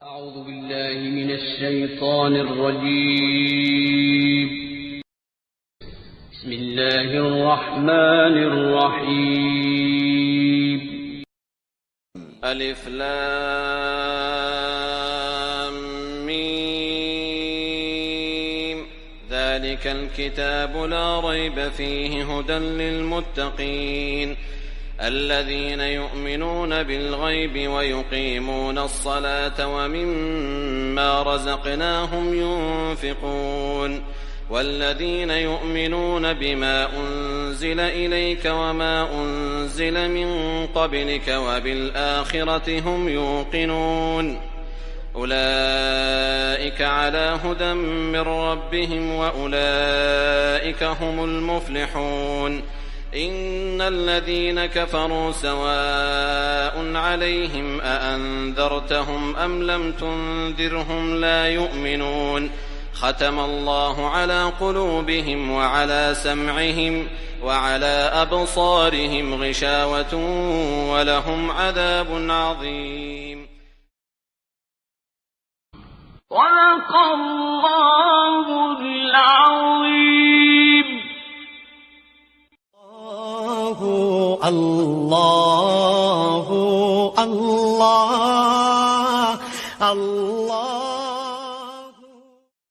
أعوذ بالله من الشيطان الرجيم. بسم الله الرحمن الرحيم. ألف لام ميم. ذلك الكتاب لا ريب فيه هدى للمتقين الذين يؤمنون بالغيب ويقيمون الصلاة ومما رزقناهم ينفقون والذين يؤمنون بما أنزل إليك وما أنزل من قبلك وبالآخرة هم يوقنون أولئك على هدى من ربهم وأولئك هم المفلحون إن الذين كفروا سواء عليهم أأنذرتهم أم لم تنذرهم لا يؤمنون ختم الله على قلوبهم وعلى سمعهم وعلى أبصارهم غشاوة ولهم عذاب عظيم. صدق الله العظيم. الله الله الله